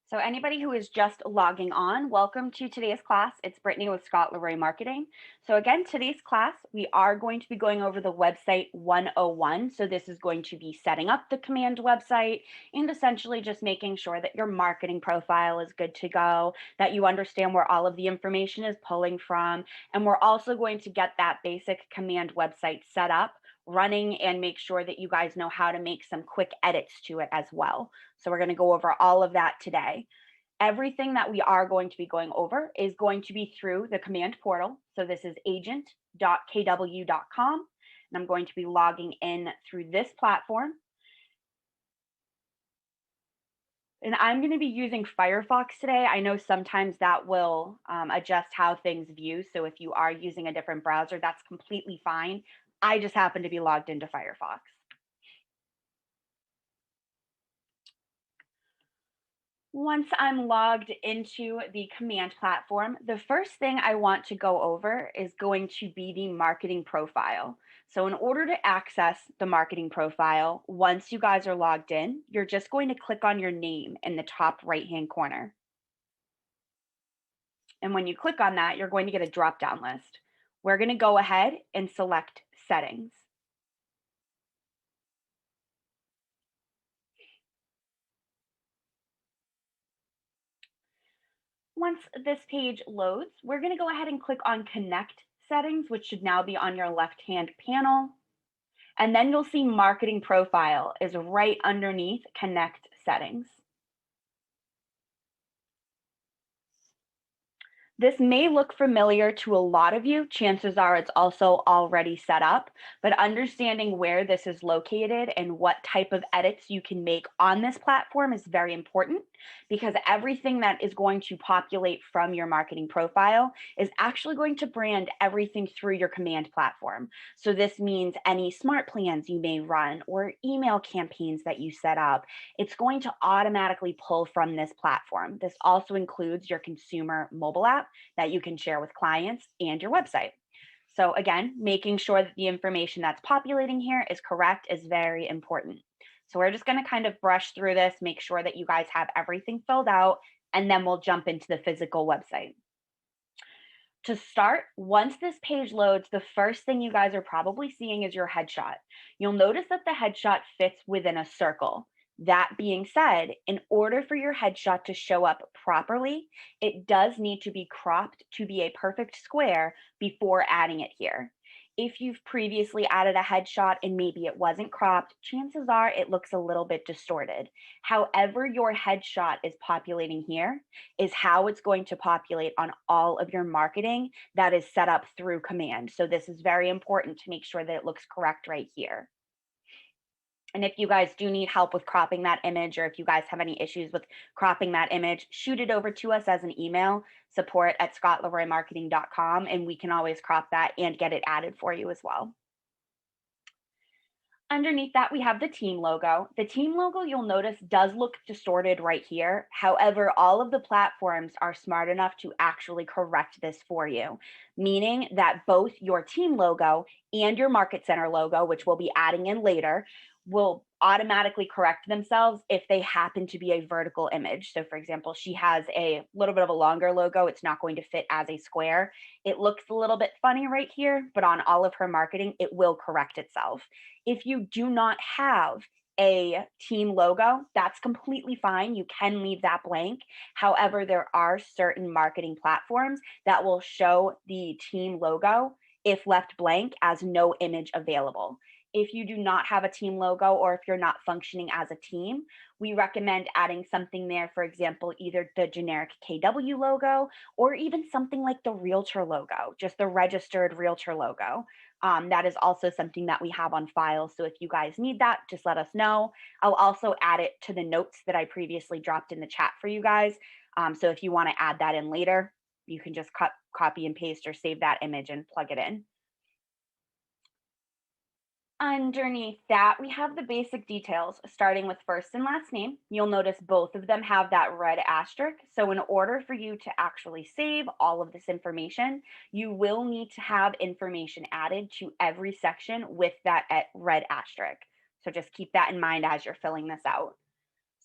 So anybody who is just logging on, welcome to today's class. It's Brittany with Scott Leroy Marketing. So again, today's class, we are going to be going over the website 101. So this is going to be setting up the command website and essentially just making sure that your marketing profile is good to go, that you understand where all of the information is pulling from. And we're also going to get that basic command website set up, running, and make sure that you guys know how to make some quick edits to it as well. So we're going to go over all of that today. Everything that we are going to be going over is going to be through the command portal. So this is agent.kw.com, and I'm going to be logging in through this platform. And I'm going to be using Firefox today. I know sometimes that will adjust how things view. So if you are using a different browser, that's completely fine. I just happen to be logged into Firefox. Once I'm logged into the command platform, the first thing I want to go over is going to be the marketing profile. So in order to access the marketing profile, once you guys are logged in, you're just going to click on your name in the top right-hand corner. And when you click on that, you're going to get a drop-down list. We're going to go ahead and select settings. Once this page loads, we're going to go ahead and click on Connect Settings, which should now be on your left-hand panel. And then you'll see Marketing Profile is right underneath Connect Settings. This may look familiar to a lot of you. Chances are it's also already set up, but understanding where this is located and what type of edits you can make on this platform is very important because everything that is going to populate from your marketing profile is actually going to brand everything through your command platform. So this means any smart plans you may run or email campaigns that you set up, it's going to automatically pull from this platform. This also includes your consumer mobile app that you can share with clients and your website. So again, making sure that the information that's populating here is correct is very important. So we're just going to kind of brush through this, make sure that you guys have everything filled out, and then we'll jump into the physical website. To start, once this page loads, the first thing you guys are probably seeing is your headshot. You'll notice that the headshot fits within a circle. That being said, in order for your headshot to show up properly, it does need to be cropped to be a perfect square before adding it here. If you've previously added a headshot and maybe it wasn't cropped, chances are it looks a little bit distorted. However, your headshot is populating here is how it's going to populate on all of your marketing that is set up through command. So this is very important to make sure that it looks correct right here. And if you guys do need help with cropping that image, or if you guys have any issues with cropping that image, shoot it over to us as an email, support@scottleroymarketing.com, and we can always crop that and get it added for you as well. Underneath that, we have the team logo. The team logo, you'll notice, does look distorted right here. However, all of the platforms are smart enough to actually correct this for you, meaning that both your team logo and your Market Center logo, which we'll be adding in later, will automatically correct themselves if they happen to be a vertical image. So for example, she has a little bit of a longer logo. It's not going to fit as a square. It looks a little bit funny right here, but on all of her marketing, it will correct itself. If you do not have a team logo, that's completely fine. You can leave that blank. However, there are certain marketing platforms that will show the team logo if left blank as no image available. If you do not have a team logo or if you're not functioning as a team, we recommend adding something there, for example, either the generic KW logo or even something like the realtor logo, just the registered realtor logo. That is also something that we have on file. So if you guys need that, just let us know. I'll also add it to the notes that I previously dropped in the chat for you guys. So if you want to add that in later, you can just copy and paste or save that image and plug it in. Underneath that, we have the basic details, starting with first and last name. You'll notice both of them have that red asterisk. So in order for you to actually save all of this information, you will need to have information added to every section with that red asterisk. So just keep that in mind as you're filling this out.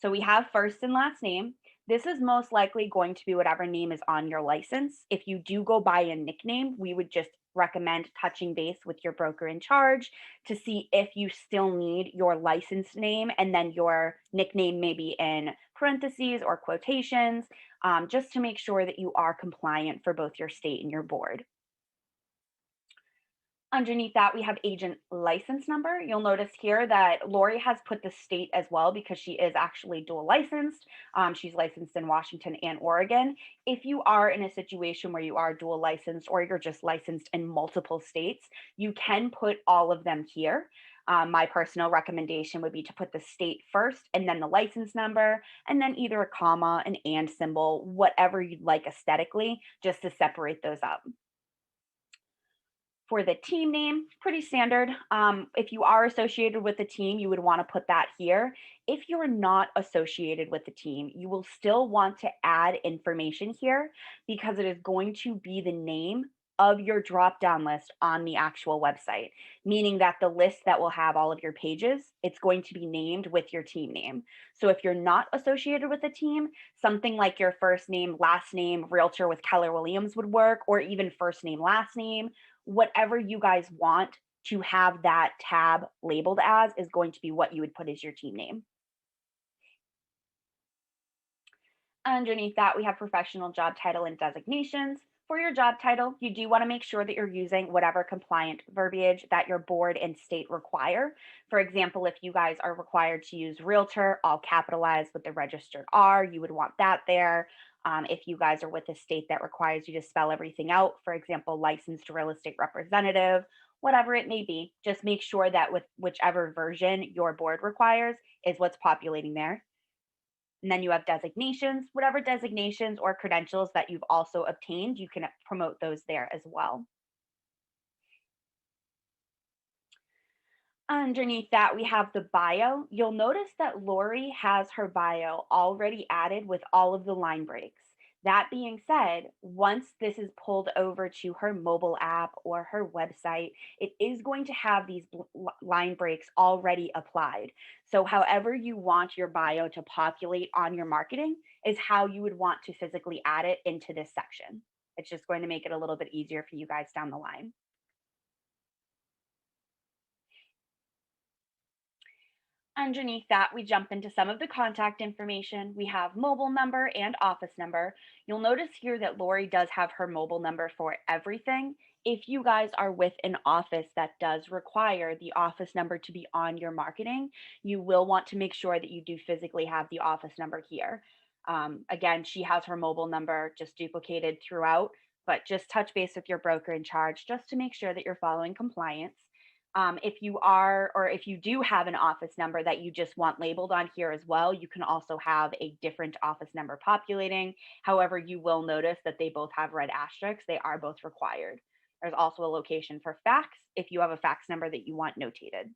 So we have first and last name. This is most likely going to be whatever name is on your license. If you do go by a nickname, we would just recommend touching base with your broker in charge to see if you still need your license name and then your nickname maybe in parentheses or quotations, just to make sure that you are compliant for both your state and your board. Underneath that, we have agent license number. You'll notice here that Lori has put the state as well because she is actually dual licensed. She's licensed in Washington and Oregon. If you are in a situation where you are dual licensed or you're just licensed in multiple states, you can put all of them here. My personal recommendation would be to put the state first and then the license number, and then either a comma, an and symbol, whatever you'd like aesthetically, just to separate those up. For the team name, pretty standard. If you are associated with the team, you would want to put that here. If you're not associated with the team, you will still want to add information here because it is going to be the name of your drop-down list on the actual website, meaning that the list that will have all of your pages, it's going to be named with your team name. So if you're not associated with a team, something like your first name, last name, realtor with Keller Williams would work, or even first name, last name, whatever you guys want to have that tab labeled as is going to be what you would put as your team name. Underneath that, we have professional job title and designations. For your job title, you do want to make sure that you're using whatever compliant verbiage that your board and state require. For example, if you guys are required to use realtor, all capitalized with the registered R, you would want that there. If you guys are with a state that requires you to spell everything out, for example, licensed real estate representative, whatever it may be, just make sure that with whichever version your board requires is what's populating there. And then you have designations, whatever designations or credentials that you've also obtained, you can promote those there as well. Underneath that, we have the bio. You'll notice that Lori has her bio already added with all of the line breaks. That being said, once this is pulled over to her mobile app or her website, it is going to have these line breaks already applied. So, however you want your bio to populate on your marketing is how you would want to physically add it into this section. It's just going to make it a little bit easier for you guys down the line. Underneath that, we jump into some of the contact information. We have mobile number and office number. You'll notice here that Lori does have her mobile number for everything. If you guys are with an office that does require the office number to be on your marketing, you will want to make sure that you do physically have the office number here. Again, she has her mobile number just duplicated throughout, but just touch base with your broker in charge just to make sure that you're following compliance. If you are, or if you do have an office number that you just want labeled on here as well, you can also have a different office number populating. However, you will notice that they both have red asterisks. They are both required. There's also a location for fax if you have a fax number that you want notated.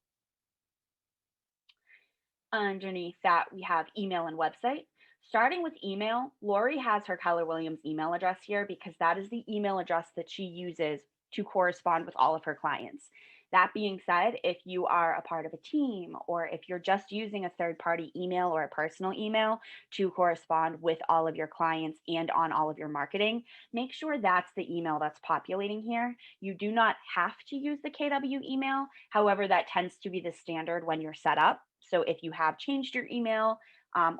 Underneath that, we have email and website. Starting with email, Lori has her Keller Williams email address here because that is the email address that she uses to correspond with all of her clients. That being said, if you are a part of a team or if you're just using a third party email or a personal email to correspond with all of your clients and on all of your marketing, make sure that's the email that's populating here. You do not have to use the KW email. However, that tends to be the standard when you're set up. So if you have changed your email,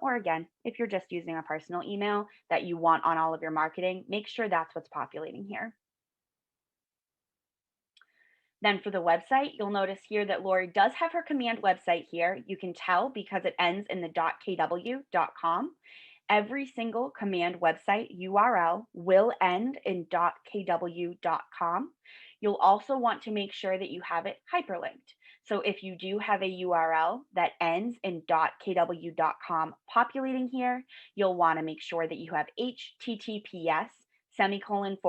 or again, if you're just using a personal email that you want on all of your marketing, make sure that's what's populating here. Then for the website, you'll notice here that Lori does have her command website here. You can tell because it ends in the .kw.com. Every single command website URL will end in .kw.com. You'll also want to make sure that you have it hyperlinked. So if you do have a URL that ends in .kw.com populating here, you'll want to make sure that you have HTTPS semicolon //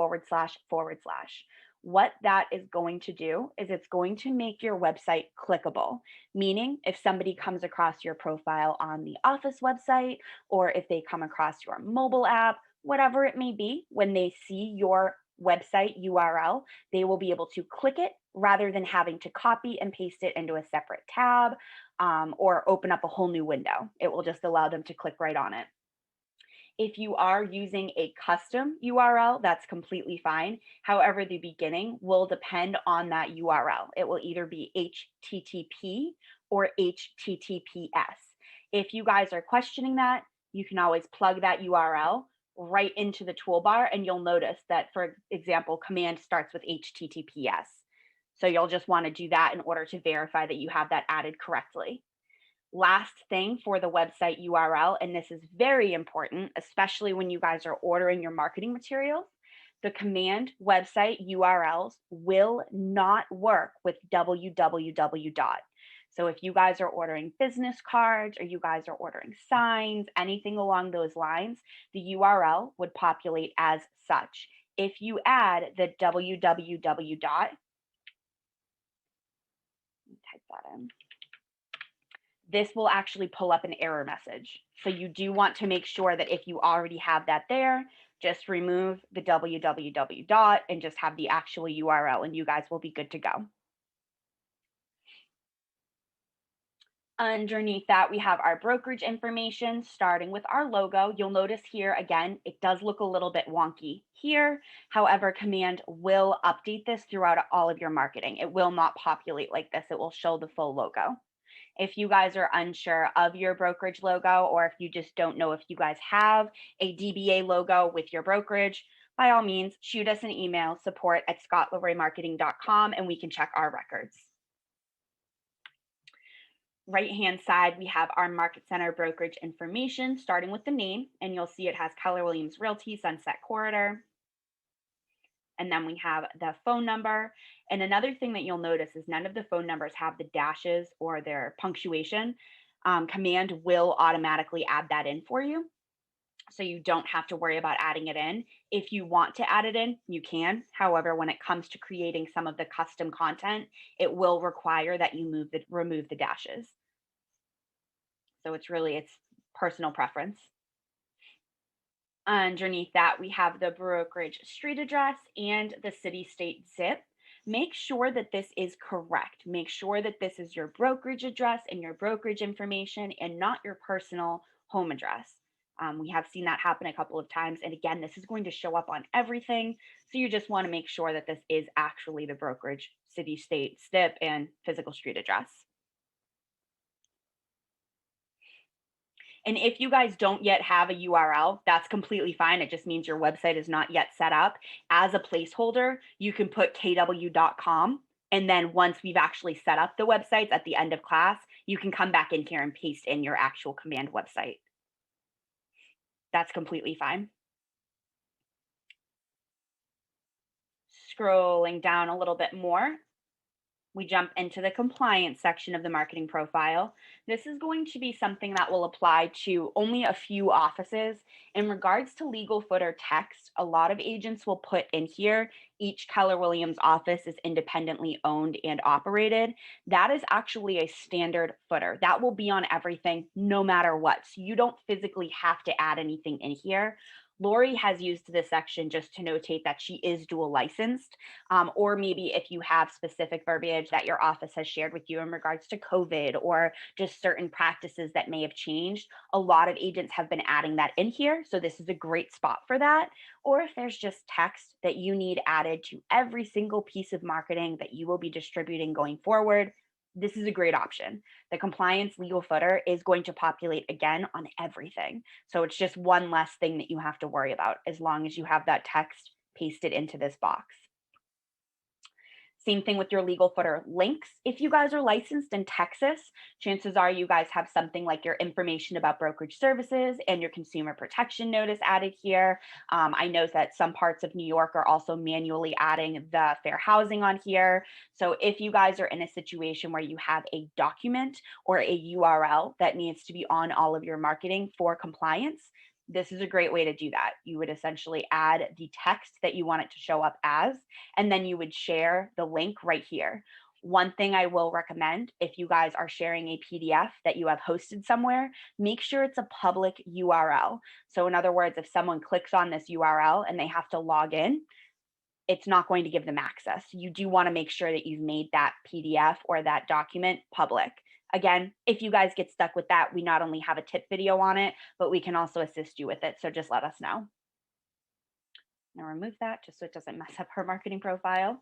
What that is going to do is it's going to make your website clickable, meaning if somebody comes across your profile on the office website, or if they come across your mobile app, whatever it may be, when they see your website URL, they will be able to click it rather than having to copy and paste it into a separate tab, or open up a whole new window. It will just allow them to click right on it. If you are using a custom URL, that's completely fine. However, the beginning will depend on that URL. It will either be HTTP or HTTPS. If you guys are questioning that, you can always plug that URL right into the toolbar, and you'll notice that, for example, command starts with HTTPS. So you'll just want to do that in order to verify that you have that added correctly. Last thing for the website URL, and this is very important, especially when you guys are ordering your marketing materials, the command website URLs will not work with www. So if you guys are ordering business cards or you guys are ordering signs, anything along those lines, the URL would populate as such. If you add the www dot, type that in, this will actually pull up an error message. So you do want to make sure that if you already have that there, just remove the www dot and just have the actual URL, and you guys will be good to go. Underneath that, we have our brokerage information, starting with our logo. You'll notice here, again, it does look a little bit wonky here. However, command will update this throughout all of your marketing. It will not populate like this. It will show the full logo. If you guys are unsure of your brokerage logo, or if you just don't know if you guys have a DBA logo with your brokerage, by all means, shoot us an email, support@scottleroymarketing.com, and we can check our records. Right-hand side, we have our market center brokerage information, starting with the name, and you'll see it has Keller Williams Realty, Sunset Corridor. And then we have the phone number. And another thing that you'll notice is none of the phone numbers have the dashes or their punctuation. Command will automatically add that in for you, so you don't have to worry about adding it in. If you want to add it in, you can. However, when it comes to creating some of the custom content, it will require that you remove the dashes. So it's personal preference. Underneath that, we have the brokerage street address and the city, state, zip. Make sure that this is correct. Make sure that this is your brokerage address and your brokerage information, and not your personal home address. We have seen that happen a couple of times. And again, this is going to show up on everything. So you just want to make sure that this is actually the brokerage, city, state, zip, and physical street address. And if you guys don't yet have a URL, that's completely fine. It just means your website is not yet set up. As a placeholder, you can put kw.com. And then once we've actually set up the websites at the end of class, you can come back in here and paste in your actual command website. That's completely fine. Scrolling down a little bit more, we jump into the compliance section of the marketing profile. This is going to be something that will apply to only a few offices. In regards to legal footer text, a lot of agents will put in here, each Keller Williams office is independently owned and operated. That is actually a standard footer. That will be on everything, no matter what. So you don't physically have to add anything in here. Lori has used this section just to notate that she is dual licensed, or maybe if you have specific verbiage that your office has shared with you in regards to COVID or just certain practices that may have changed. A lot of agents have been adding that in here, so this is a great spot for that. Or if there's just text that you need added to every single piece of marketing that you will be distributing going forward, this is a great option. The compliance legal footer is going to populate again on everything. So it's just one less thing that you have to worry about as long as you have that text pasted into this box. Same thing with your legal footer links. If you guys are licensed in Texas, chances are you guys have something like your information about brokerage services and your consumer protection notice added here. I know that some parts of New York are also manually adding the fair housing on here. So if you guys are in a situation where you have a document or a URL that needs to be on all of your marketing for compliance, this is a great way to do that. You would essentially add the text that you want it to show up as, and then you would share the link right here. One thing I will recommend, if you guys are sharing a PDF that you have hosted somewhere, make sure it's a public URL. So in other words, if someone clicks on this URL and they have to log in, it's not going to give them access. You do want to make sure that you've made that PDF or that document public. Again, if you guys get stuck with that, we not only have a tip video on it, but we can also assist you with it. So just let us know. Now remove that just so it doesn't mess up her marketing profile.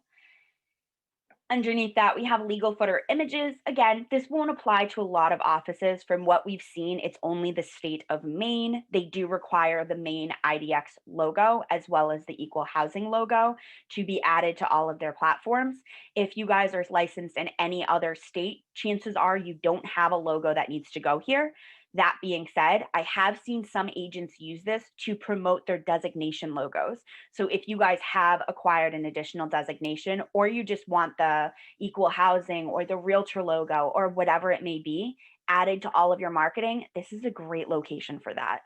Underneath that, we have legal footer images. Again, this won't apply to a lot of offices. From what we've seen, it's only the state of Maine. They do require the Maine IDX logo as well as the equal housing logo to be added to all of their platforms. If you guys are licensed in any other state, chances are you don't have a logo that needs to go here. That being said, I have seen some agents use this to promote their designation logos. So if you guys have acquired an additional designation, or you just want the equal housing or the realtor logo or whatever it may be added to all of your marketing, this is a great location for that.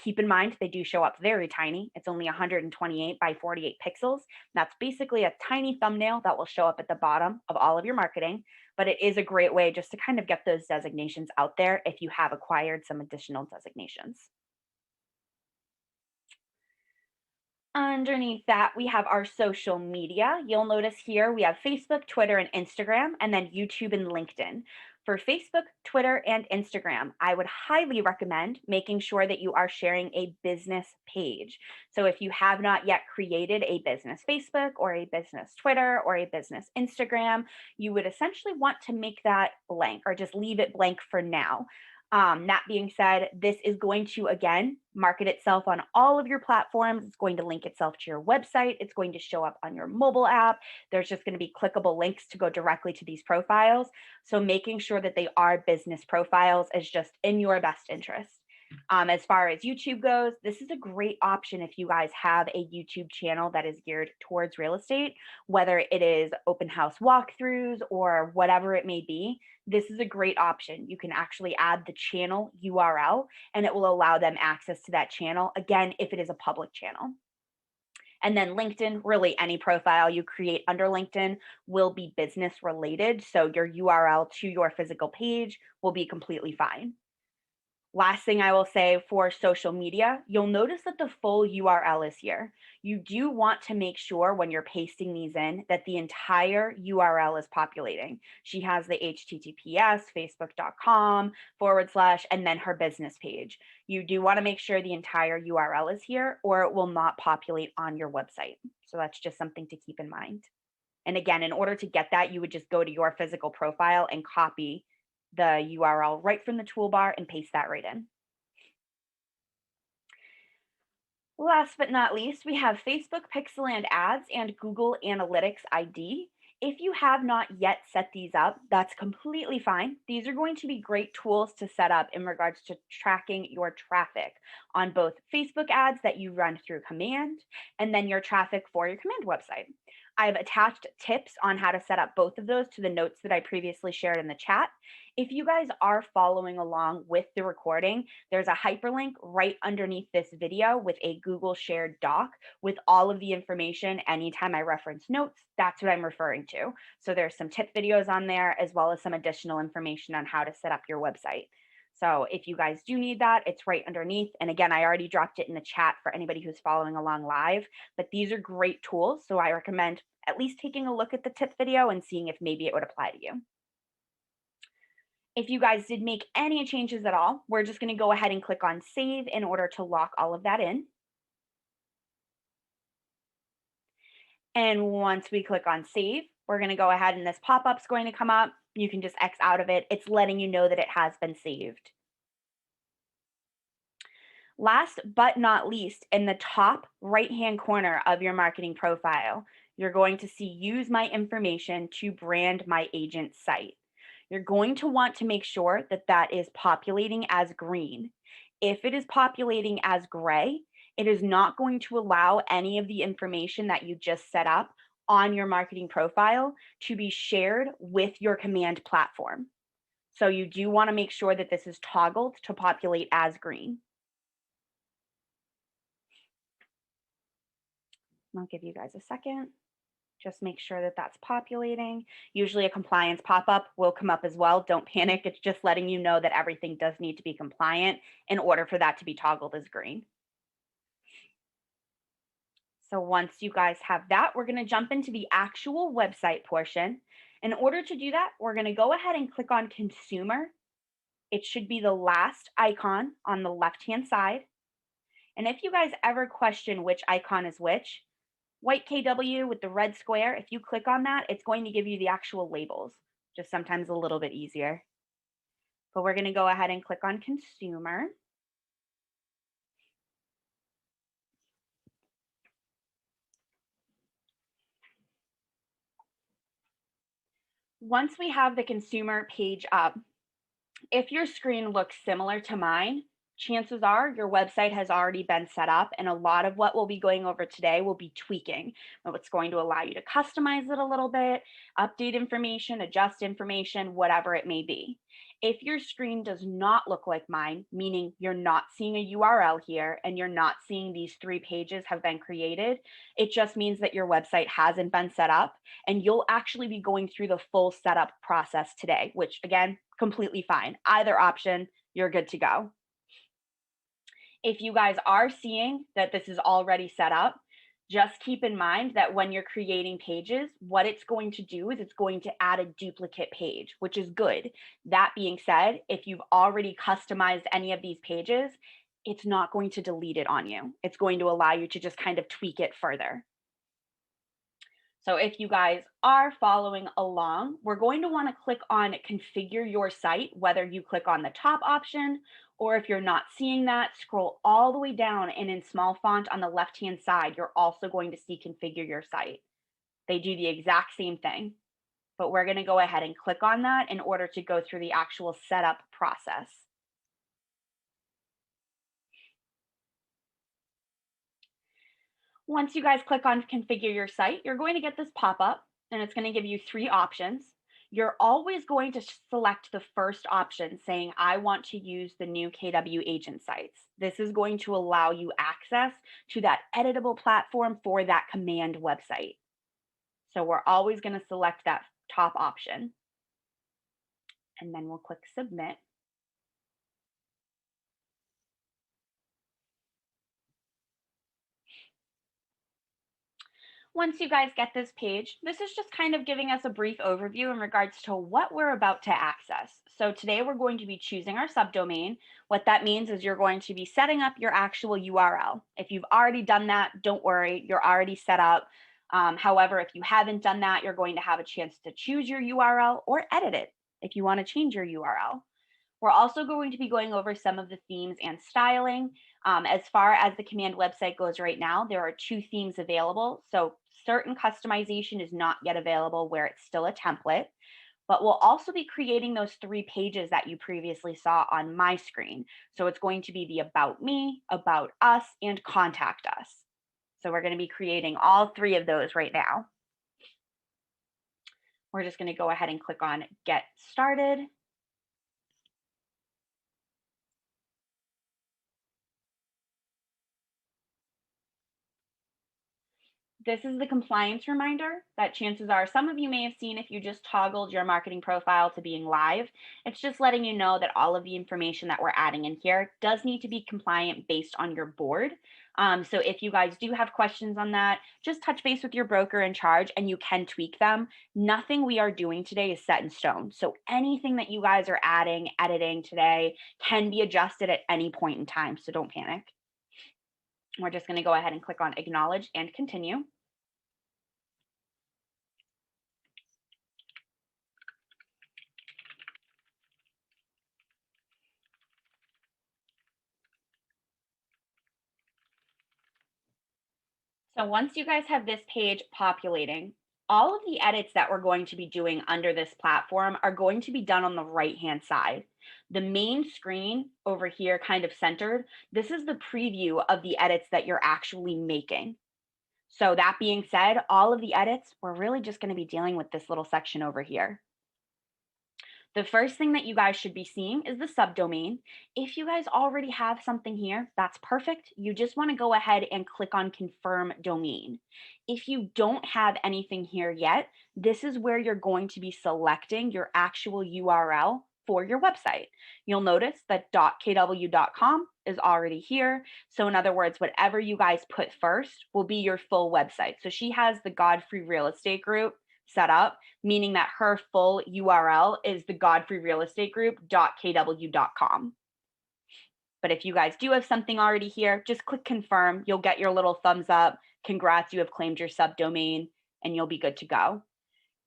Keep in mind, they do show up very tiny. It's only 128 by 48 pixels. That's basically a tiny thumbnail that will show up at the bottom of all of your marketing, but it is a great way just to kind of get those designations out there if you have acquired some additional designations. Underneath that, we have our social media. You'll notice here we have Facebook, Twitter, and Instagram, and then YouTube and LinkedIn. For Facebook, Twitter, and Instagram, I would highly recommend making sure that you are sharing a business page. So if you have not yet created a business Facebook or a business Twitter or a business Instagram, you would essentially want to make that blank or just leave it blank for now. That being said, this is going to, again, market itself on all of your platforms. It's going to link itself to your website. It's going to show up on your mobile app. There's just going to be clickable links to go directly to these profiles. So making sure that they are business profiles is just in your best interest. As far as YouTube goes, this is a great option if you guys have a YouTube channel that is geared towards real estate, whether it is open house walkthroughs or whatever it may be. This is a great option. You can actually add the channel URL and it will allow them access to that channel, again, if it is a public channel. And then LinkedIn, really any profile you create under LinkedIn will be business related. So your URL to your physical page will be completely fine. Last thing I will say for social media, you'll notice that the full URL is here. You do want to make sure when you're pasting these in that the entire URL is populating. She has the HTTPS, facebook.com / and then her business page. You do want to make sure the entire URL is here or it will not populate on your website. So that's just something to keep in mind. And again, in order to get that, you would just go to your physical profile and copy the URL right from the toolbar and paste that right in. Last but not least, we have Facebook Pixel Ads and Google Analytics ID. If you have not yet set these up, that's completely fine. These are going to be great tools to set up in regards to tracking your traffic on both Facebook ads that you run through command and then your traffic for your command website. I've attached tips on how to set up both of those to the notes that I previously shared in the chat. If you guys are following along with the recording, there's a hyperlink right underneath this video with a Google shared doc with all of the information. Anytime I reference notes, that's what I'm referring to. So there's some tip videos on there as well as some additional information on how to set up your website. So if you guys do need that, it's right underneath. And again, I already dropped it in the chat for anybody who's following along live, but these are great tools. So I recommend at least taking a look at the tip video and seeing if maybe it would apply to you. If you guys did make any changes at all, we're just going to go ahead and click on save in order to lock all of that in. And once we click on save, we're going to go ahead and this pop-up's going to come up. You can just X out of it. It's letting you know that it has been saved. Last but not least, in the top right-hand corner of your marketing profile, you're going to see use my information to brand my agent site. You're going to want to make sure that that is populating as green. If it is populating as gray, it is not going to allow any of the information that you just set up on your marketing profile to be shared with your command platform. So you do want to make sure that this is toggled to populate as green. I'll give you guys a second. Just make sure that that's populating. Usually a compliance pop-up will come up as well. Don't panic. It's just letting you know that everything does need to be compliant in order for that to be toggled as green. So once you guys have that, we're going to jump into the actual website portion. In order to do that, we're going to go ahead and click on Consumer. It should be the last icon on the left-hand side. And if you guys ever question which icon is which, white KW with the red square, if you click on that, it's going to give you the actual labels, just sometimes a little bit easier. But we're going to go ahead and click on Consumer. Once we have the consumer page up, if your screen looks similar to mine, chances are your website has already been set up, and a lot of what we'll be going over today will be tweaking. It's going to allow you to customize it a little bit, update information, adjust information, whatever it may be. If your screen does not look like mine, meaning you're not seeing a URL here and you're not seeing these 3 pages have been created, it just means that your website hasn't been set up, and you'll actually be going through the full setup process today, which again, completely fine. Either option, you're good to go. If you guys are seeing that this is already set up, just keep in mind that when you're creating pages, what it's going to do is it's going to add a duplicate page, which is good. That being said, if you've already customized any of these pages, it's not going to delete it on you. It's going to allow you to just kind of tweak it further. So if you guys are following along, we're going to want to click on Configure Your Site, whether you click on the top option, or if you're not seeing that, scroll all the way down, and in small font on the left-hand side, you're also going to see Configure Your Site. They do the exact same thing, but we're going to go ahead and click on that in order to go through the actual setup process. Once you guys click on Configure Your Site, you're going to get this pop-up, and it's going to give you 3 options. You're always going to select the first option saying, I want to use the new KW agent sites. This is going to allow you access to that editable platform for that command website. So we're always going to select that top option. And then we'll click Submit. Once you guys get this page, this is just kind of giving us a brief overview in regards to what we're about to access. So today we're going to be choosing our subdomain. What that means is you're going to be setting up your actual URL. If you've already done that, don't worry, you're already set up. However, if you haven't done that, you're going to have a chance to choose your URL or edit it if you want to change your URL. We're also going to be going over some of the themes and styling. As far as the command website goes right now, there are 2 themes available. So certain customization is not yet available where it's still a template, but we'll also be creating those 3 pages that you previously saw on my screen. So it's going to be the About Me, About Us, and Contact Us. So we're going to be creating all 3 of those right now. We're just going to go ahead and click on Get Started. This is the compliance reminder that chances are some of you may have seen if you just toggled your marketing profile to being live. It's just letting you know that all of the information that we're adding in here does need to be compliant based on your board. So if you guys do have questions on that, just touch base with your broker in charge and you can tweak them. Nothing we are doing today is set in stone. So anything that you guys are adding, editing today can be adjusted at any point in time. So don't panic. We're just going to go ahead and click on Acknowledge and Continue. So once you guys have this page populating, all of the edits that we're going to be doing under this platform are going to be done on the right-hand side. The main screen over here kind of centered, this is the preview of the edits that you're actually making. So that being said, all of the edits, we're really just going to be dealing with this little section over here. The first thing that you guys should be seeing is the subdomain. If you guys already have something here, that's perfect. You just want to go ahead and click on Confirm Domain. If you don't have anything here yet, this is where you're going to be selecting your actual URL for your website. You'll notice that .kw.com is already here. So in other words, whatever you guys put first will be your full website. So she has the Godfrey Real Estate Group set up, meaning that her full URL is the godfreyrealestategroup.kw.com. But if you guys do have something already here, just click confirm. You'll get your little thumbs up. Congrats, you have claimed your subdomain, and you'll be good to go.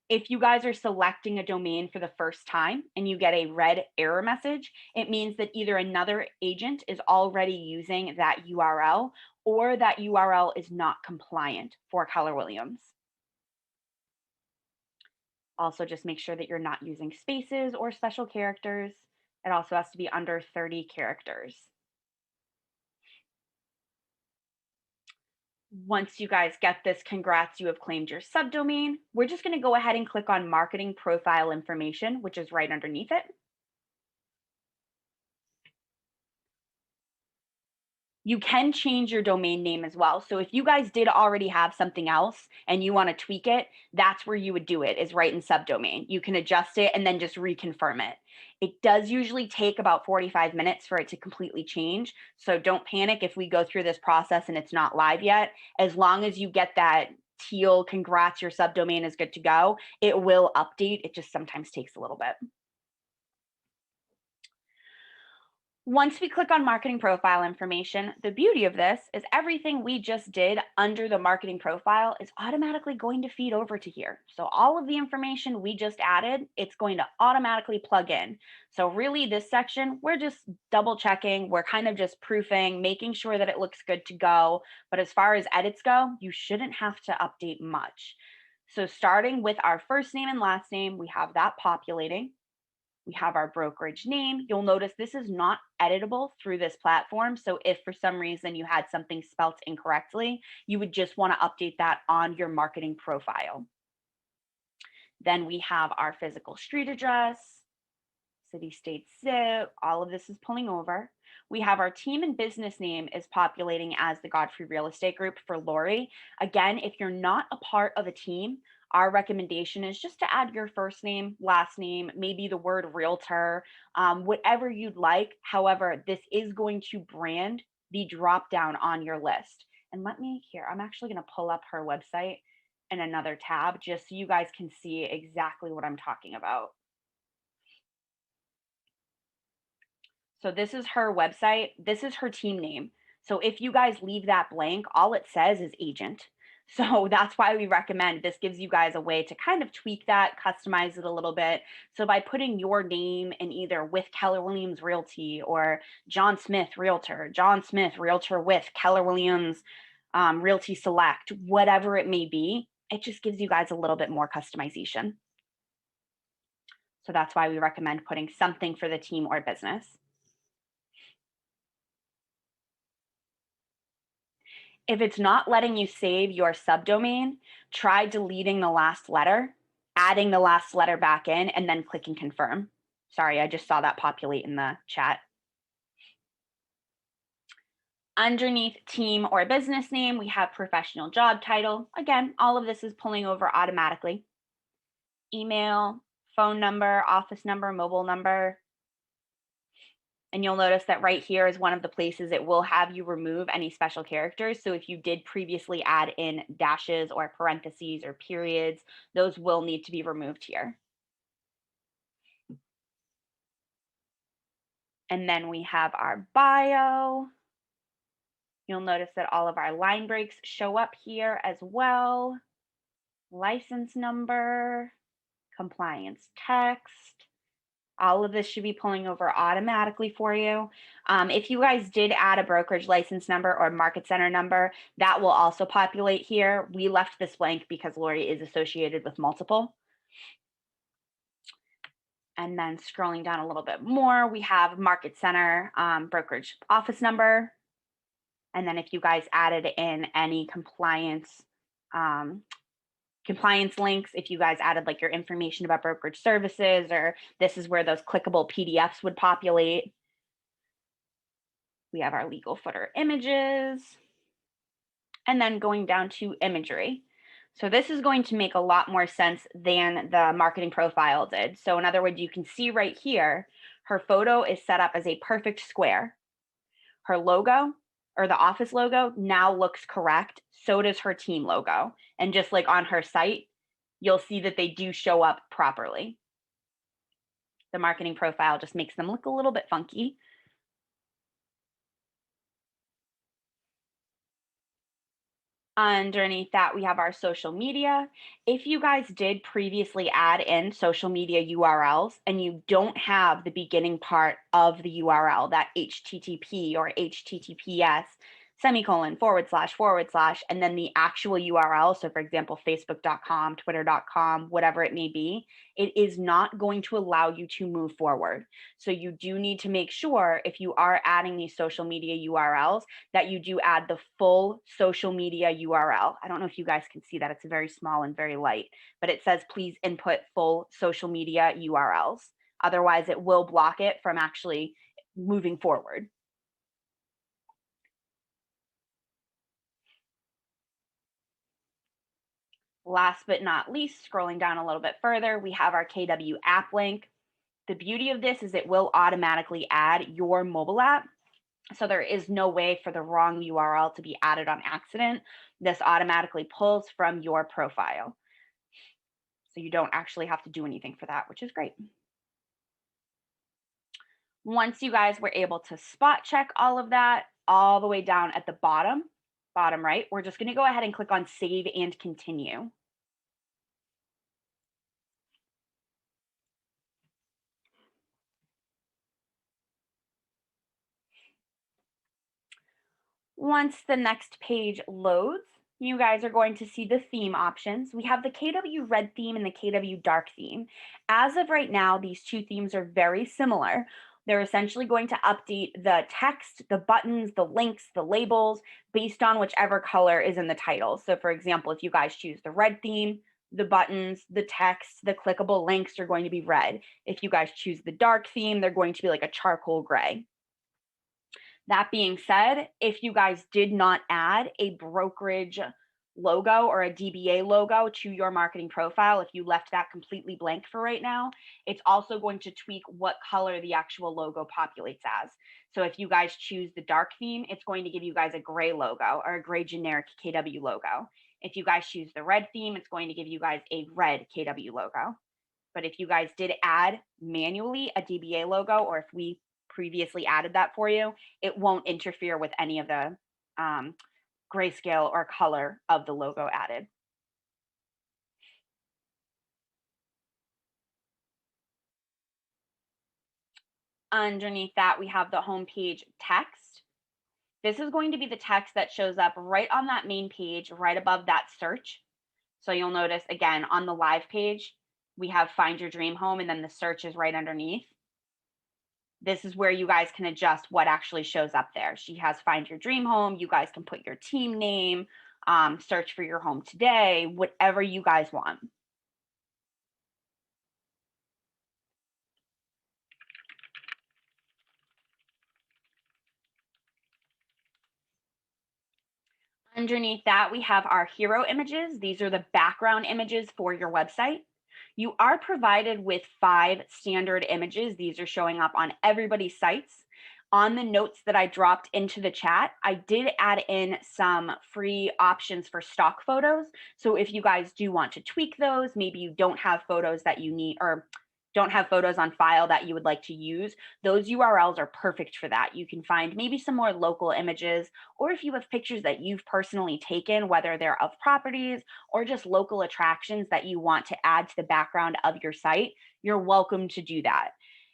If you guys are selecting a domain for the first time and you get a red error message, it means that either another agent is already using that URL or that URL is not compliant for Keller Williams. Also, just make sure that you're not using spaces or special characters. It also has to be under 30 characters. Once you guys get this, congrats, you have claimed your subdomain. We're just going to go ahead and click on marketing profile information, which is right underneath it. You can change your domain name as well. So if you guys did already have something else and you want to tweak it, that's where you would do it, is right in subdomain. You can adjust it and then just reconfirm it. It does usually take about 45 minutes for it to completely change. So don't panic if we go through this process and it's not live yet. As long as you get that teal, congrats, your subdomain is good to go, it will update. It just sometimes takes a little bit. Once we click on marketing profile information, the beauty of this is everything we just did under the marketing profile is automatically going to feed over to here. So all of the information we just added, it's going to automatically plug in. So really this section, we're just double checking. We're kind of just proofing, making sure that it looks good to go. But as far as edits go, you shouldn't have to update much. So starting with our first name and last name, we have that populating. We have our brokerage name. You'll notice this is not editable through this platform. So if for some reason you had something spelt incorrectly, you would just want to update that on your marketing profile. Then we have our physical street address, city, state, zip. All of this is pulling over. We have our team and business name is populating as the Godfrey Real Estate Group for Lori. Again, if you're not a part of a team, our recommendation is just to add your first name, last name, maybe the word realtor, whatever you'd like. However, this is going to brand the drop down on your list. And let me here, I'm actually going to pull up her website in another tab just so you guys can see exactly what I'm talking about. So this is her website. This is her team name. So if you guys leave that blank, all it says is agent. So that's why we recommend this. Gives you guys a way to kind of tweak that, customize it a little bit. So by putting your name in either with Keller Williams Realty or John Smith Realtor, John Smith Realtor with Keller Williams Realty Select, whatever it may be, it just gives you guys a little bit more customization. So that's why we recommend putting something for the team or business. If it's not letting you save your subdomain, try deleting the last letter, adding the last letter back in, and then clicking confirm. Sorry, I just saw that populate in the chat. Underneath team or business name, we have professional job title. Again, all of this is pulling over automatically. Email, phone number, office number, mobile number. And you'll notice that right here is one of the places it will have you remove any special characters. So if you did previously add in dashes or parentheses or periods, those will need to be removed here. And then we have our bio. You'll notice that all of our line breaks show up here as well. License number, compliance text. All of this should be pulling over automatically for you. If you guys did add a brokerage license number or market center number, that will also populate here. We left this blank because Lori is associated with multiple. And then scrolling down a little bit more, we have market center, brokerage office number. And then if you guys added in any compliance links, if you guys added like your information about brokerage services, or this is where those clickable PDFs would populate. We have our legal footer images, and then going down to imagery. So this is going to make a lot more sense than the marketing profile did. So in other words, you can see right here, her photo is set up as a perfect square. Her logo, or the office logo, now looks correct. So does her team logo. And just like on her site, you'll see that they do show up properly. The marketing profile just makes them look a little bit funky. Underneath that, we have our social media. If you guys did previously add in social media URLs and you don't have the beginning part of the URL, that HTTP or HTTPS semicolon // and then the actual URL. So for example, facebook.com, twitter.com, whatever it may be, it is not going to allow you to move forward. So you do need to make sure if you are adding these social media URLs that you do add the full social media URL. I don't know if you guys can see that. It's very small and very light, but it says please input full social media URLs. Otherwise, it will block it from actually moving forward. Last but not least, scrolling down a little bit further, we have our KW app link. The beauty of this is it will automatically add your mobile app. So there is no way for the wrong URL to be added on accident. This automatically pulls from your profile. So you don't actually have to do anything for that, which is great. Once you guys were able to spot check all of that, all the way down at the bottom right, we're just going to go ahead and click on save and continue. Once the next page loads, you guys are going to see the theme options. We have the KW red theme and the KW dark theme. As of right now, these two themes are very similar. They're essentially going to update the text, the buttons, the links, the labels based on whichever color is in the title. So for example, if you guys choose the red theme, the buttons, the text, the clickable links are going to be red. If you guys choose the dark theme, they're going to be like a charcoal gray. That being said, if you guys did not add a brokerage logo or a DBA logo to your marketing profile, if you left that completely blank for right now, it's also going to tweak what color the actual logo populates as. So if you guys choose the dark theme, it's going to give you guys a gray logo or a gray generic KW logo. If you guys choose the red theme, it's going to give you guys a red KW logo. But if you guys did add manually a DBA logo, or if we previously added that for you, it won't interfere with any of the grayscale or color of the logo added. Underneath that, we have the homepage text. This is going to be the text that shows up right on that main page, right above that search. So you'll notice again on the live page, we have find your dream home and then the search is right underneath. This is where you guys can adjust what actually shows up there. She has find your dream home. You guys can put your team name, search for your home today, whatever you guys want. Underneath that, we have our hero images. These are the background images for your website. You are provided with 5 standard images. These are showing up on everybody's sites. On the notes that I dropped into the chat, I did add in some free options for stock photos. So if you guys do want to tweak those, maybe you don't have photos that you need or don't have photos on file that you would like to use, those URLs are perfect for that. You can find maybe some more local images, or if you have pictures that you've personally taken, whether they're of properties or just local attractions that you want to add to the background of your site, you're welcome to do that.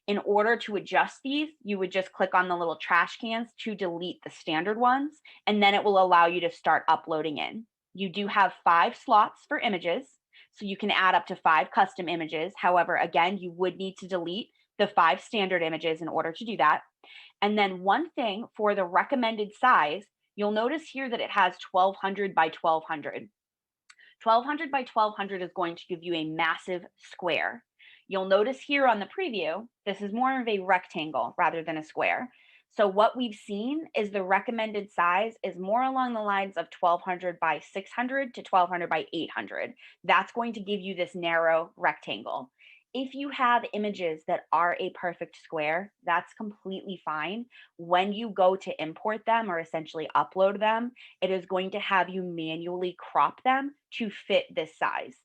In order to adjust these, you would just click on the little trash cans to delete the standard ones, and then it will allow you to start uploading in. You do have 5 slots for images, so you can add up to 5 custom images. However, again, you would need to delete the 5 standard images in order to do that. And then one thing for the recommended size, you'll notice here that it has 1200 by 1200. 1200 by 1200 is going to give you a massive square. You'll notice here on the preview, this is more of a rectangle rather than a square. So what we've seen is the recommended size is more along the lines of 1200 by 600 to 1200 by 800. That's going to give you this narrow rectangle. If you have images that are a perfect square, that's completely fine. When you go to import them or essentially upload them, it is going to have you manually crop them to fit this size.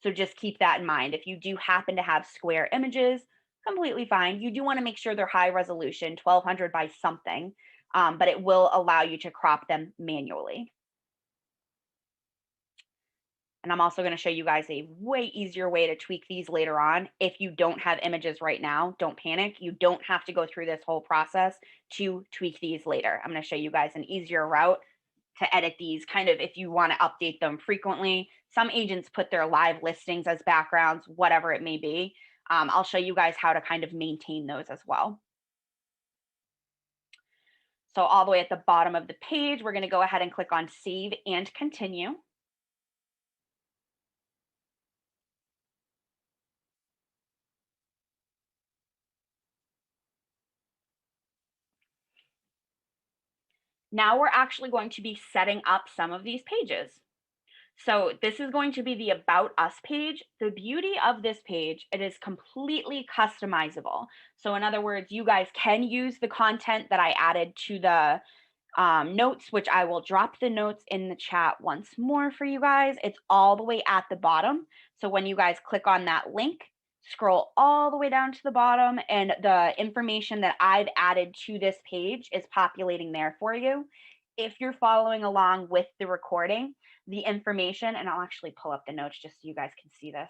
So just keep that in mind. If you do happen to have square images, completely fine. You do want to make sure they're high resolution, 1200 by something, but it will allow you to crop them manually. And I'm also going to show you guys a way easier way to tweak these later on. If you don't have images right now, don't panic. You don't have to go through this whole process to tweak these later. I'm going to show you guys an easier route to edit these kind of if you want to update them frequently. Some agents put their live listings as backgrounds, whatever it may be. I'll show you guys how to kind of maintain those as well. So all the way at the bottom of the page, we're going to go ahead and click on Save and Continue. Now we're actually going to be setting up some of these pages. So this is going to be the About Us page. The beauty of this page, it is completely customizable. So in other words, you guys can use the content that I added to the notes, which I will drop the notes in the chat once more for you guys. It's all the way at the bottom. So when you guys click on that link, scroll all the way down to the bottom, and the information that I've added to this page is populating there for you. If you're following along with the recording, the information, and I'll actually pull up the notes just so you guys can see this.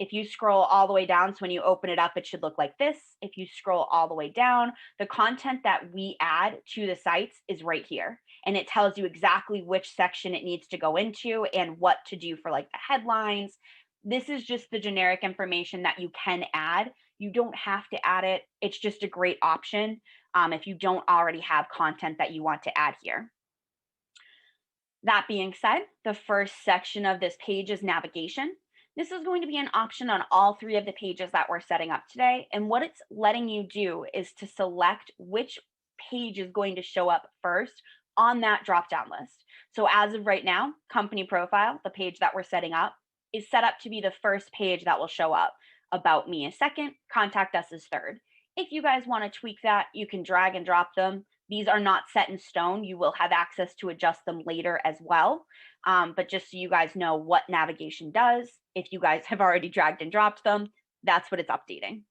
If you scroll all the way down, so when you open it up, it should look like this. If you scroll all the way down, the content that we add to the sites is right here. And it tells you exactly which section it needs to go into and what to do for like the headlines. This is just the generic information that you can add. You don't have to add it. It's just a great option if you don't already have content that you want to add here. That being said, the first section of this page is navigation. This is going to be an option on all three of the pages that we're setting up today. And what it's letting you do is to select which page is going to show up first on that drop-down list. So as of right now, company profile, the page that we're setting up, is set up to be the first page that will show up. About me is second, contact us is third. If you guys want to tweak that, you can drag and drop them. These are not set in stone. You will have access to adjust them later as well. But just so you guys know what navigation does, if you guys have already dragged and dropped them, that's what it's updating.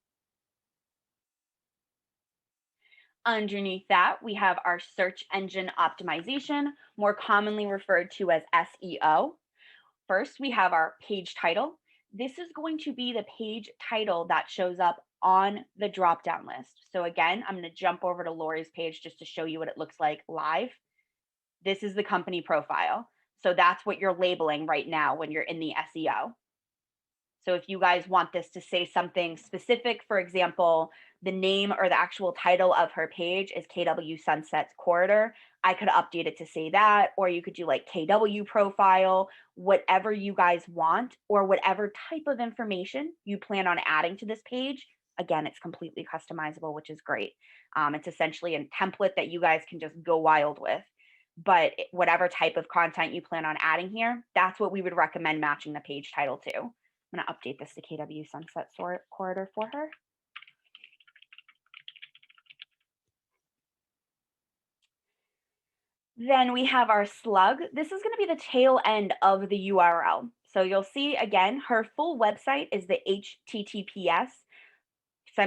Underneath that, we have our search engine optimization, more commonly referred to as SEO. First, we have our page title. This is going to be the page title that shows up on the drop-down list. So again, I'm going to jump over to Lori's page just to show you what it looks like live. This is the company profile. So that's what you're labeling right now when you're in the SEO. So if you guys want this to say something specific, for example, the name or the actual title of her page is KW Sunsets Corridor, I could update it to say that, or you could do like KW profile, whatever you guys want, or whatever type of information you plan on adding to this page. Again, it's completely customizable, which is great. It's essentially a template that you guys can just go wild with. But whatever type of content you plan on adding here, that's what we would recommend matching the page title to. I'm going to update this to KW Sunset Corridor for her. Then we have our slug. This is going to be the tail end of the URL. So you'll see again, her full website is the HTTPS //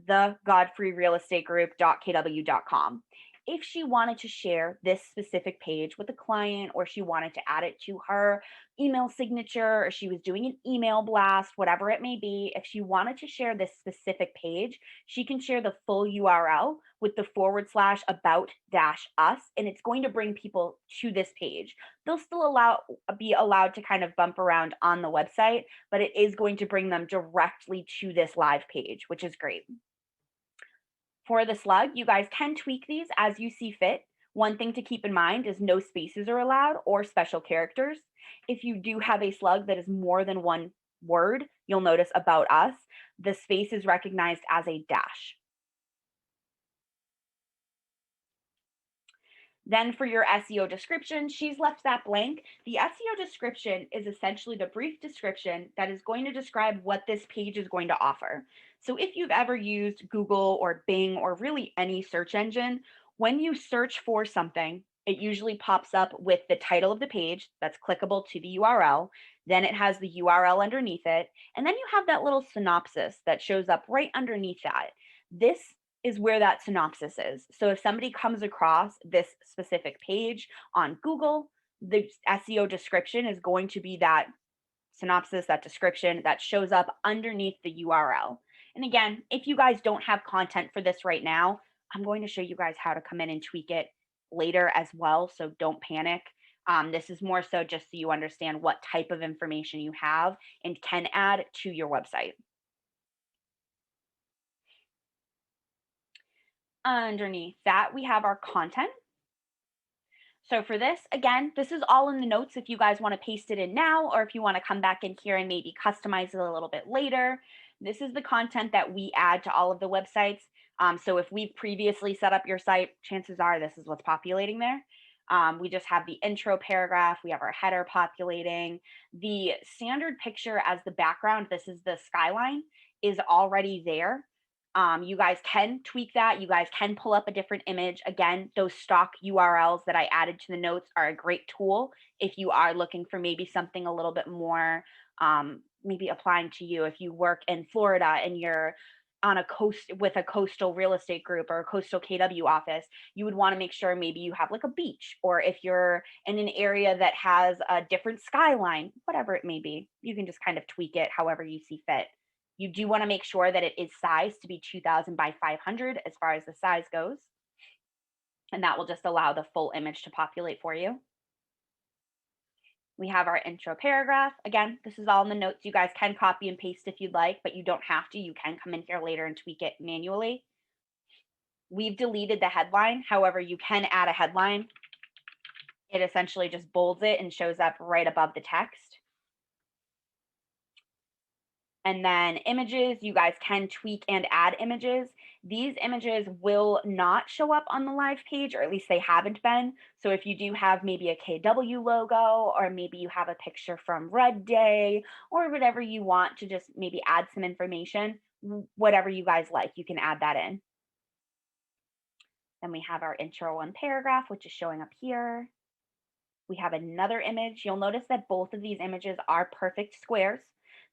the godfreyrealestategroup.kw.com. If she wanted to share this specific page with a client, or she wanted to add it to her email signature, or she was doing an email blast, whatever it may be, if she wanted to share this specific page, she can share the full URL with the / about-us, and it's going to bring people to this page. They'll still be allowed to kind of bump around on the website, but it is going to bring them directly to this live page, which is great. For the slug, you guys can tweak these as you see fit. One thing to keep in mind is no spaces are allowed or special characters. If you do have a slug that is more than one word, you'll notice about us, the space is recognized as a dash. Then for your SEO description, she's left that blank. The SEO description is essentially the brief description that is going to describe what this page is going to offer. So if you've ever used Google or Bing or really any search engine, when you search for something, It usually pops up with the title of the page that's clickable to the URL. Then it has the URL underneath it. And then you have that little synopsis that shows up right underneath that. This is where that synopsis is. So if somebody comes across this specific page on Google, the SEO description is going to be that synopsis, that description that shows up underneath the URL. And again, if you guys don't have content for this right now, I'm going to show you guys how to come in and tweak it later as well. So don't panic. This is more so just so you understand what type of information you have and can add to your website. Underneath that, we have our content. So for this, again, this is all in the notes if you guys want to paste it in now, or if you want to come back in here and maybe customize it a little bit later. This is the content that we add to all of the websites. So if we've previously set up your site, chances are this is what's populating there. We just have the intro paragraph, we have our header populating. The standard picture as the background, this is the skyline, is already there. You guys can tweak that. You guys can pull up a different image. Again, those stock URLs that I added to the notes are a great tool if you are looking for maybe something a little bit more maybe applying to you. If you work in Florida and you're on a coast with a coastal real estate group or a coastal KW office, you would want to make sure maybe you have like a beach, or if you're in an area that has a different skyline, whatever it may be, you can just kind of tweak it however you see fit. You do want to make sure that it is sized to be 2000 by 500 as far as the size goes. And that will just allow the full image to populate for you. We have our intro paragraph. Again, this is all in the notes. You guys can copy and paste if you'd like, but you don't have to. You can come in here later and tweak it manually. We've deleted the headline. However, you can add a headline. It essentially just bolds it and shows up right above the text. And then images, you guys can tweak and add images. These images will not show up on the live page, or at least they haven't been. So if you do have maybe a KW logo, or maybe you have a picture from Red Day, or whatever you want to just maybe add some information, whatever you guys like, you can add that in. Then we have our intro and paragraph, which is showing up here. We have another image. You'll notice that both of these images are perfect squares.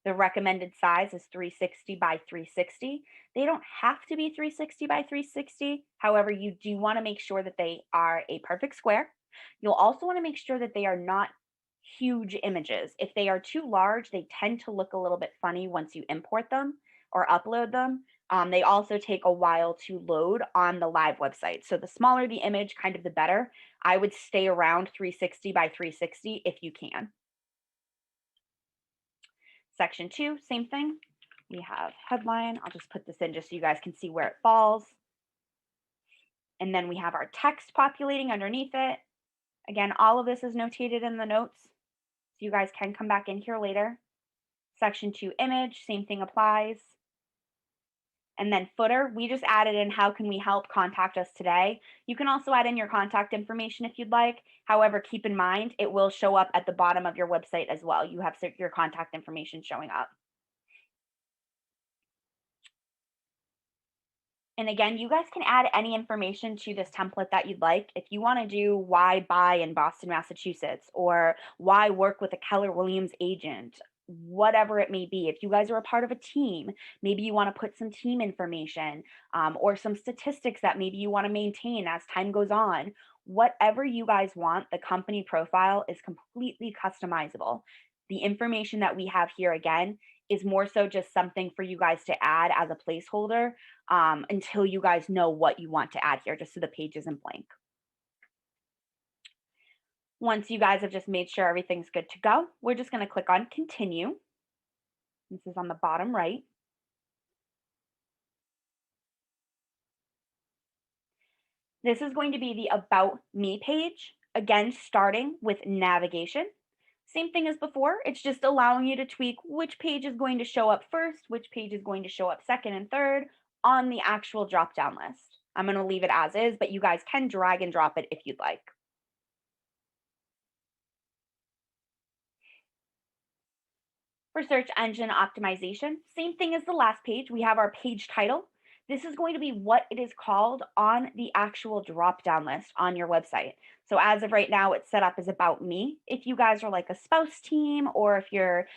The recommended size is 360 by 360. They don't have to be 360 by 360. However, you do want to make sure that they are a perfect square. You'll also want to make sure that they are not huge images. If they are too large, they tend to look a little bit funny once you import them or upload them. They also take a while to load on the live website. So the smaller the image, kind of the better. I would stay around 360 by 360 if you can. Section 2, same thing. We have headline. I'll just put this in just so you guys can see where it falls. And then we have our text populating underneath it. Again, all of this is notated in the notes, so you guys can come back in here later. Section 2, image, same thing applies. And then footer, we just added in how can we help, contact us today. You can also add in your contact information if you'd like. However, keep in mind, it will show up at the bottom of your website as well. You have your contact information showing up. And again, you guys can add any information to this template that you'd like. If you want to do why buy in Boston, Massachusetts, or why work with a Keller Williams agent, whatever it may be. If you guys are a part of a team, maybe you want to put some team information or some statistics that maybe you want to maintain as time goes on. Whatever you guys want, the company profile is completely customizable. The information that we have here, again, is more so just something for you guys to add as a placeholder until you guys know what you want to add here, just so the page isn't blank. Once you guys have just made sure everything's good to go, we're just going to click on continue. This is on the bottom right. This is going to be the About Me page, again, starting with navigation. Same thing as before, it's just allowing you to tweak which page is going to show up first, which page is going to show up second and third on the actual drop-down list. I'm going to leave it as is, but you guys can drag and drop it if you'd like. For search engine optimization, same thing as the last page. We have our page title. this is going to be what it is called on the actual drop down list on your website. So as of right now, it's set up as About Me. If you guys are like a spouse team, or if you're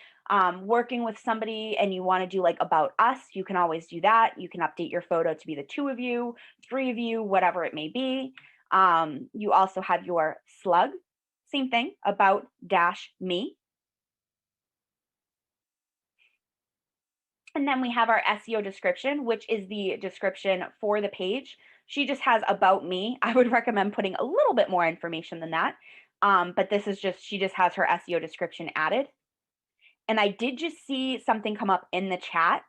working with somebody and you want to do like About Us, you can always do that. You can update your photo to be the 2 of you, 3 of you, whatever it may be. You also have your Slug, same thing, About Dash Me. And then we have our SEO description, which is the description for the page. She just has About Me. I would recommend putting a little bit more information than that. But this is just, she just has her SEO description added. And I did just see something come up in the chat.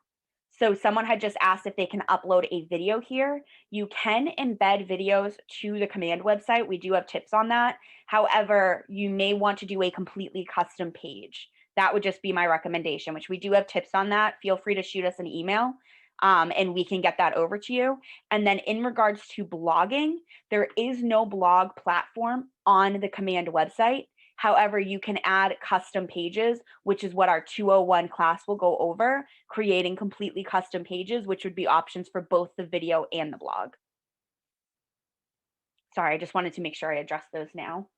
So someone had just asked if they can upload a video here. You can embed videos to the command website. We do have tips on that. However, you may want to do a completely custom page. That would just be my recommendation, which we do have tips on that. Feel free to shoot us an email and we can get that over to you. And then in regards to blogging, there is no blog platform on the command website. However, you can add custom pages, which is what our 201 class will go over, creating completely custom pages, which would be options for both the video and the blog. Sorry, I just wanted to make sure I address those now.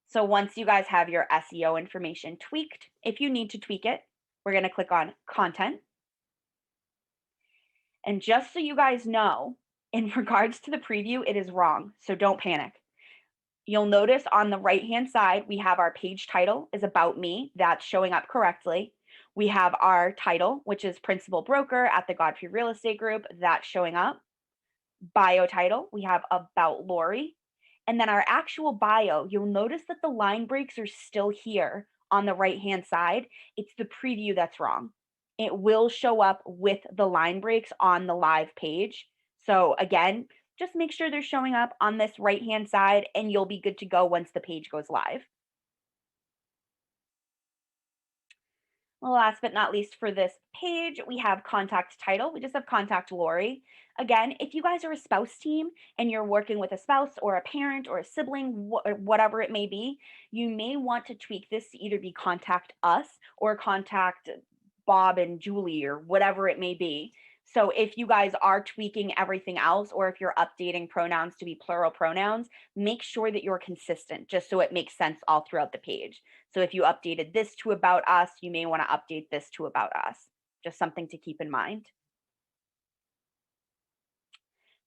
So once you guys have your SEO information tweaked, if you need to tweak it, we're going to click on Content. And just so you guys know, in regards to the preview, it is wrong, so don't panic. You'll notice on the right-hand side, we have our page title is About Me. That's showing up correctly. We have our title, which is Principal Broker at the Godfrey Real Estate Group. That's showing up. Bio title, we have About Lori. And then our actual bio, you'll notice that the line breaks are still here on the right-hand side. It's the preview that's wrong. It will show up with the line breaks on the live page. So again, just make sure they're showing up on this right-hand side and you'll be good to go once the page goes live. Last but not least for this page, we have contact title. We just have contact Lori. Again, if you guys are a spouse team and you're working with a spouse or a parent or a sibling, whatever it may be, you may want to tweak this to either be contact us or contact Bob and Julie or whatever it may be. So if you guys are tweaking everything else, or if you're updating pronouns to be plural pronouns, make sure that you're consistent just so it makes sense all throughout the page. So if you updated this to About Us, you may want to update this to About Us. Just something to keep in mind.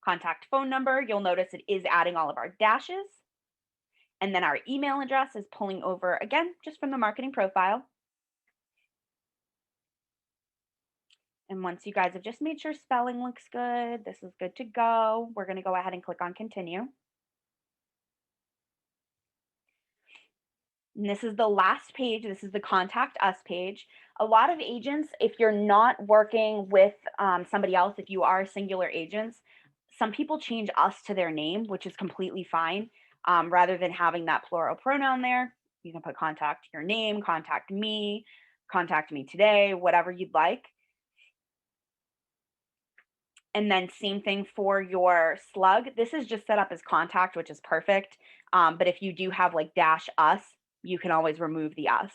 Contact phone number, you'll notice it is adding all of our dashes. And then our email address is pulling over, again, just from the marketing profile. And once you guys have just made sure spelling looks good, this is good to go, we're going to go ahead and click on Continue. And this is the last page. This is the Contact Us page. A lot of agents, if you're not working with somebody else, if you are singular agents, some people change us to their name, which is completely fine. Rather than having that plural pronoun there, you can put contact your name, contact me today, whatever you'd like. And then same thing for your Slug. This is just set up as contact, which is perfect. But if you do have like dash us, you can always remove the us.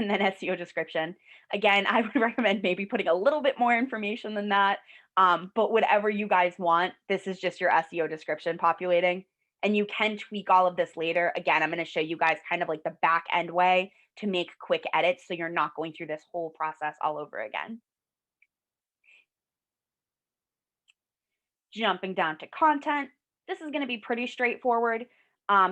And then SEO description. Again, I would recommend maybe putting a little bit more information than that. But whatever you guys want, this is just your SEO description populating. And you can tweak all of this later. Again, I'm going to show you guys kind of like the back end way to make quick edits so you're not going through this whole process all over again. Jumping down to content, this is going to be pretty straightforward.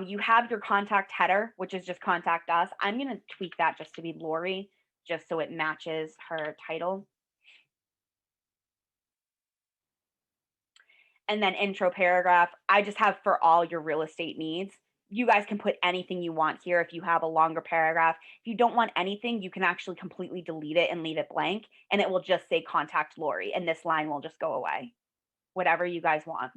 You have your contact header, which is just contact us. I'm going to tweak that just to be Lori, just so it matches her title. And then intro paragraph, I just have for all your real estate needs. You guys can put anything you want here if you have a longer paragraph. If you don't want anything, you can actually completely delete it and leave it blank, and it will just say contact Lori, and this line will just go away. Whatever you guys want.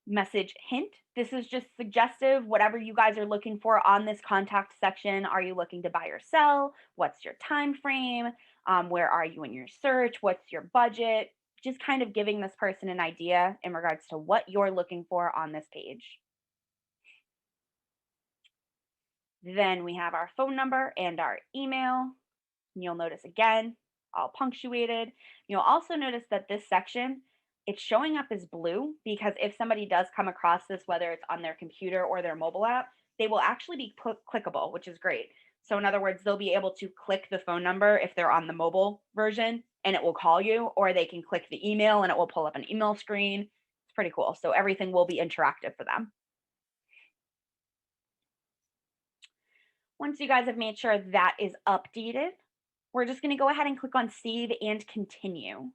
Message hint. This is just suggestive, whatever you guys are looking for on this contact section. Are you looking to buy or sell? What's your time frame? Where are you in your search? What's your budget? Just kind of giving this person an idea in regards to what you're looking for on this page. Then we have our phone number and our email. You'll notice again, all punctuated. You'll also notice that this section, it's showing up as blue because if somebody does come across this, whether it's on their computer or their mobile app, they will actually be clickable, which is great. So in other words, they'll be able to click the phone number if they're on the mobile version and it will call you, or they can click the email and it will pull up an email screen. It's pretty cool. So everything will be interactive for them. Once you guys have made sure that is updated, we're just going to go ahead and click on Save and Continue.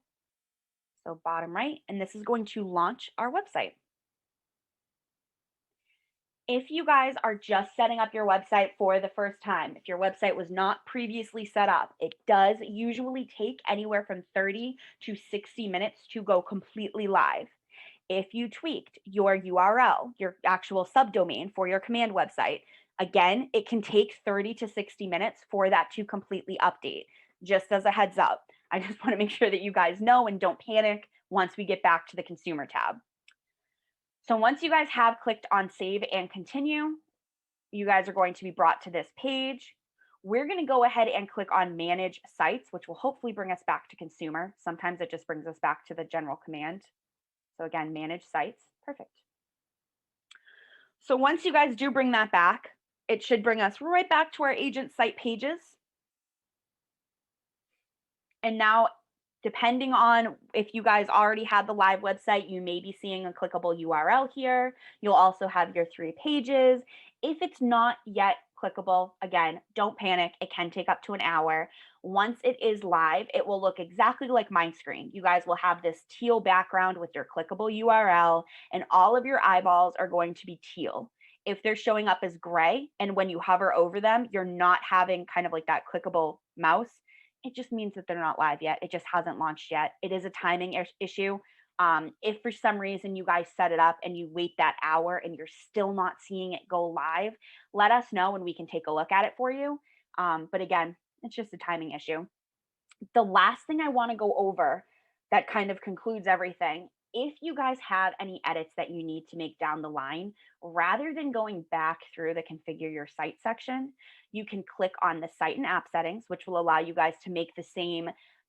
So bottom right, and this is going to launch our website. If you guys are just setting up your website for the first time, if your website was not previously set up, it does usually take anywhere from 30 to 60 minutes to go completely live. If you tweaked your URL, your actual subdomain for your command website, again, it can take 30 to 60 minutes for that to completely update. Just as a heads up, I just want to make sure that you guys know and don't panic once we get back to the consumer tab. So once you guys have clicked on Save and Continue, you guys are going to be brought to this page. We're going to go ahead and click on Manage Sites, which will hopefully bring us back to consumer. Sometimes it just brings us back to the general command. So again, Manage Sites, perfect. So once you guys do bring that back, it should bring us right back to our agent site pages. And now, depending on if you guys already have the live website, you may be seeing a clickable URL here. You'll also have your 3 pages. If it's not yet clickable, again, don't panic. It can take up to an hour. Once it is live, it will look exactly like my screen. You guys will have this teal background with your clickable URL, and all of your eyeballs are going to be teal. If they're showing up as gray, and when you hover over them, you're not having kind of like that clickable mouse, it just means that they're not live yet. It just hasn't launched yet. It is a timing issue. If for some reason you guys set it up and you wait that hour and you're still not seeing it go live, let us know and we can take a look at it for you. But again, it's just a timing issue. The last thing I want to go over that kind of concludes everything, if you guys have any edits that you need to make down the line, rather than going back through the configure your site section, you can click on the site and app settings, which will allow you guys to make the same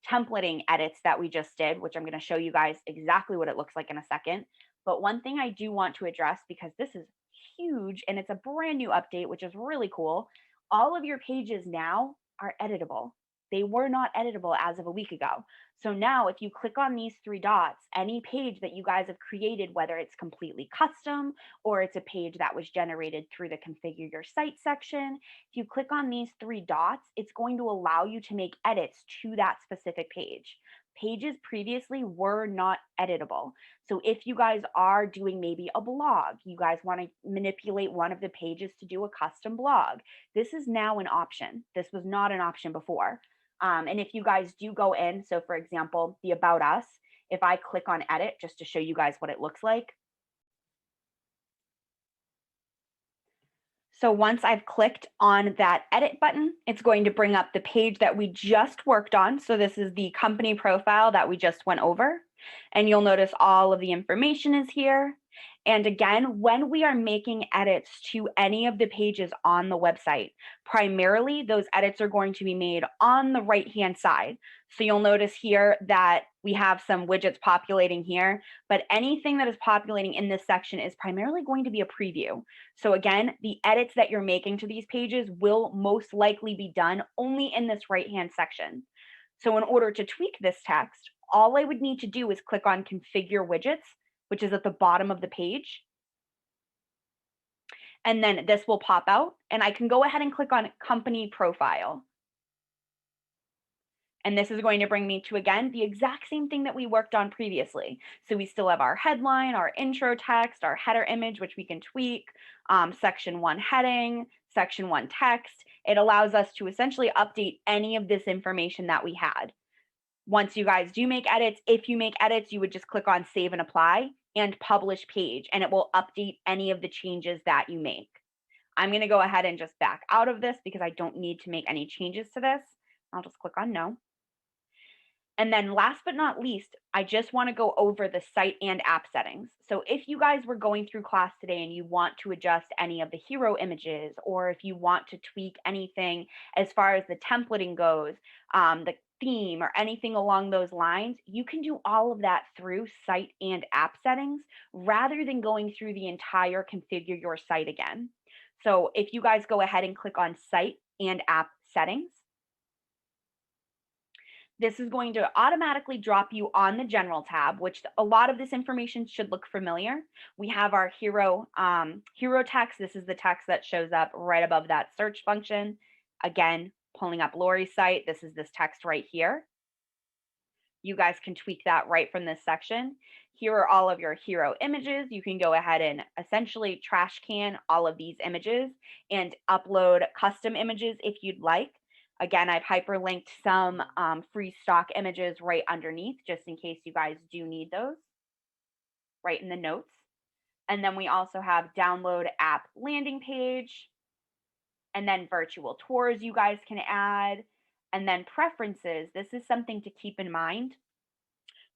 templating edits that we just did, which I'm going to show you guys exactly what it looks like in a second. But one thing I do want to address, because this is huge and it's a brand new update, which is really cool, all of your pages now are editable. They were not editable as of a week ago. So now if you click on these 3 dots, any page that you guys have created, whether it's completely custom or it's a page that was generated through the configure your site section, if you click on these 3 dots, it's going to allow you to make edits to that specific page. Pages previously were not editable. So if you guys are doing maybe a blog, you guys want to manipulate one of the pages to do a custom blog, this is now an option. This was not an option before. And if you guys do go in, so for example, the About Us, if I click on Edit, just to show you guys what it looks like. So once I've clicked on that Edit button, it's going to bring up the page that we just worked on. So this is the company profile that we just went over. And you'll notice all of the information is here. And again, when we are making edits to any of the pages on the website, primarily those edits are going to be made on the right-hand side. So you'll notice here that we have some widgets populating here, but anything that is populating in this section is primarily going to be a preview. So again, the edits that you're making to these pages will most likely be done only in this right-hand section. So in order to tweak this text, all I would need to do is click on Configure Widgets, which is at the bottom of the page. And then this will pop out and I can go ahead and click on Company Profile. And this is going to bring me to, again, the exact same thing that we worked on previously. So we still have our headline, our intro text, our header image, which we can tweak, section 1 heading, section 1 text. It allows us to essentially update any of this information that we had. Once you guys do make edits, if you make edits, you would just click on Save and Apply and Publish Page, and it will update any of the changes that you make. I'm going to go ahead and just back out of this because I don't need to make any changes to this. I'll just click on No. And then last but not least, I just want to go over the site and app settings. So if you guys were going through class today and you want to adjust any of the hero images, or if you want to tweak anything as far as the templating goes, the theme or anything along those lines, you can do all of that through site and app settings rather than going through the entire configure your site again. So if you guys go ahead and click on site and app settings, this is going to automatically drop you on the general tab, which a lot of this information should look familiar. We have our hero text. This is the text that shows up right above that search function. Again, pulling up Lori's site, this is this text right here. You guys can tweak that right from this section. Here are all of your hero images. You can go ahead and essentially trash can all of these images and upload custom images if you'd like. Again, I've hyperlinked some free stock images right underneath, just in case you guys do need those, right in the notes. And then we also have download app landing page, and then virtual tours you guys can add, and then preferences. This is something to keep in mind.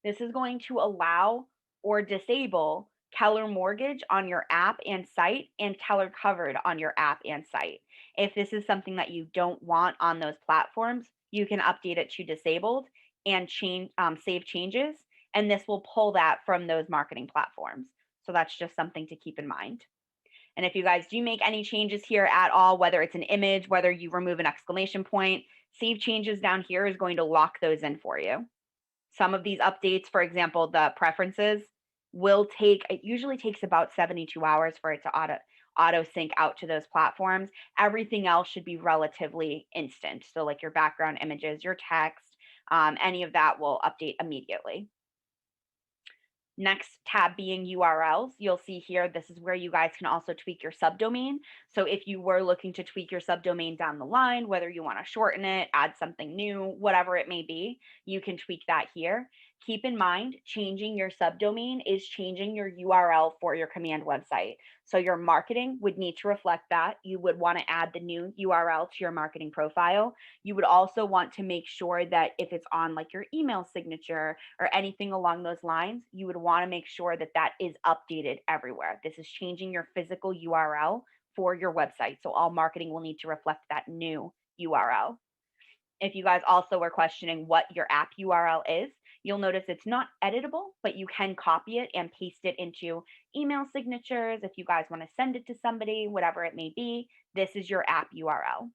This is going to allow or disable Keller Mortgage on your app and site and Keller Covered on your app and site. If this is something that you don't want on those platforms, you can update it to disabled and save changes, and this will pull that from those marketing platforms. So that's just something to keep in mind. And if you guys do make any changes here at all, whether it's an image, whether you remove an exclamation point, save changes down here is going to lock those in for you. Some of these updates, for example, the preferences it usually takes about 72 hours for it to auto sync out to those platforms. Everything else should be relatively instant. So like your background images, your text, any of that will update immediately. Next tab being URLs, you'll see here, this is where you guys can also tweak your subdomain. So if you were looking to tweak your subdomain down the line, whether you want to shorten it, add something new, whatever it may be, you can tweak that here. Keep in mind, changing your subdomain is changing your URL for your command website. So your marketing would need to reflect that. You would want to add the new URL to your marketing profile. You would also want to make sure that if it's on like your email signature or anything along those lines, you would want to make sure that that is updated everywhere. This is changing your physical URL for your website. So all marketing will need to reflect that new URL. If you guys also were questioning what your app URL is, you'll notice it's not editable, but you can copy it and paste it into email signatures. If you guys want to send it to somebody, whatever it may be, this is your app URL.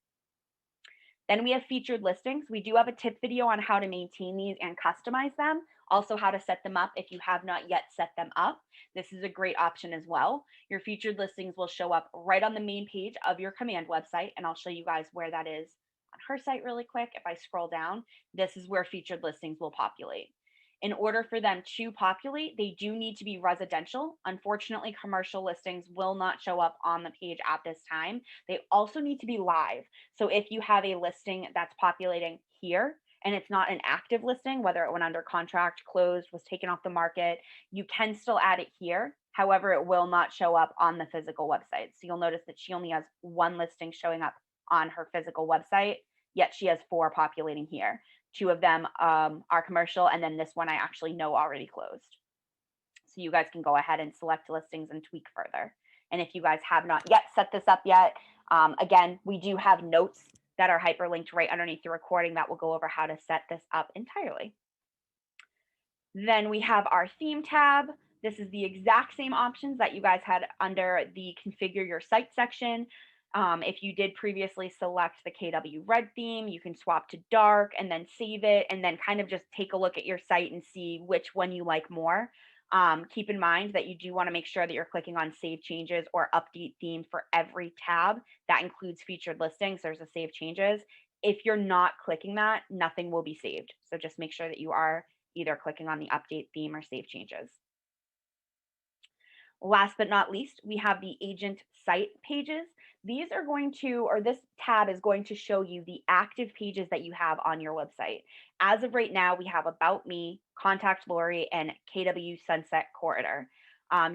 Then we have featured listings. We do have a tip video on how to maintain these and customize them. Also how to set them up if you have not yet set them up. This is a great option as well. Your featured listings will show up right on the main page of your command website, and I'll show you guys where that is on her site really quick. If I scroll down, this is where featured listings will populate. In order for them to populate, they do need to be residential. Unfortunately, commercial listings will not show up on the page at this time. They also need to be live. So if you have a listing that's populating here and it's not an active listing, whether it went under contract, closed, was taken off the market, you can still add it here. However, it will not show up on the physical website. So you'll notice that she only has one listing showing up on her physical website, yet she has 4 populating here. 2 of them are commercial, and then this one I actually know already closed. So you guys can go ahead and select listings and tweak further. And if you guys have not yet set this up yet, again, we do have notes that are hyperlinked right underneath the recording that will go over how to set this up entirely. Then we have our theme tab. This is the exact same options that you guys had under the configure your site section. If you did previously select the KW red theme, you can swap to dark and then save it and then kind of just take a look at your site and see which one you like more. Keep in mind that you do want to make sure that you're clicking on save changes or update theme for every tab. That includes featured listings. There's a save changes. If you're not clicking that, nothing will be saved. So just make sure that you are either clicking on the update theme or save changes. Last but not least, we have the agent site pages. These are going to, or this tab is going to show you the active pages that you have on your website. As of right now, we have About Me, Contact Lori, and KW Sunset Corridor.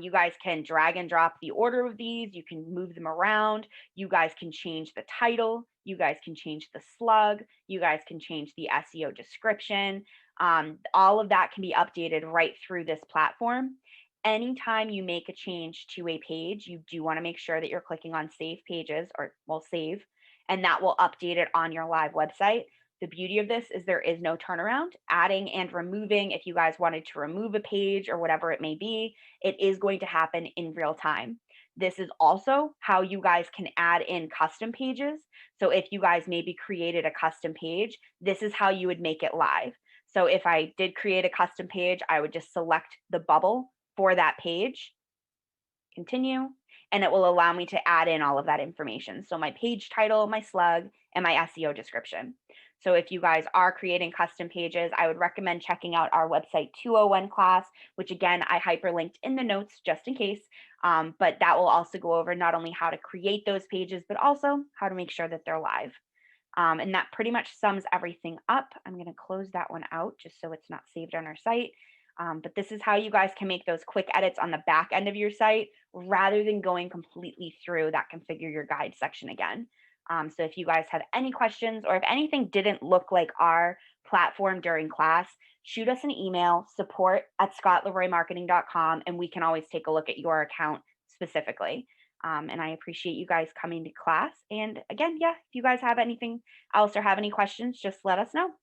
You guys can drag and drop the order of these. You can move them around. You guys can change the title. You guys can change the slug. You guys can change the SEO description. All of that can be updated right through this platform. Anytime you make a change to a page, you do want to make sure that you're clicking on save pages, or well, save, and that will update it on your live website. The beauty of this is there is no turnaround. Adding and removing, if you guys wanted to remove a page or whatever it may be, it is going to happen in real time. This is also how you guys can add in custom pages. So if you guys maybe created a custom page, this is how you would make it live. So if I did create a custom page, I would just select the bubble for that page, continue, and it will allow me to add in all of that information. So my page title, my slug, and my SEO description. So if you guys are creating custom pages, I would recommend checking out our website 201 class, which again, I hyperlinked in the notes just in case. But that will also go over not only how to create those pages, but also how to make sure that they're live. And that pretty much sums everything up. I'm going to close that one out just so it's not saved on our site. But this is how you guys can make those quick edits on the back end of your site rather than going completely through that configure your guide section again. So if you guys have any questions or if anything didn't look like our platform during class, shoot us an email, support@scottleroymarketing.com, and we can always take a look at your account specifically. And I appreciate you guys coming to class. And again, yeah, if you guys have anything else or have any questions, just let us know.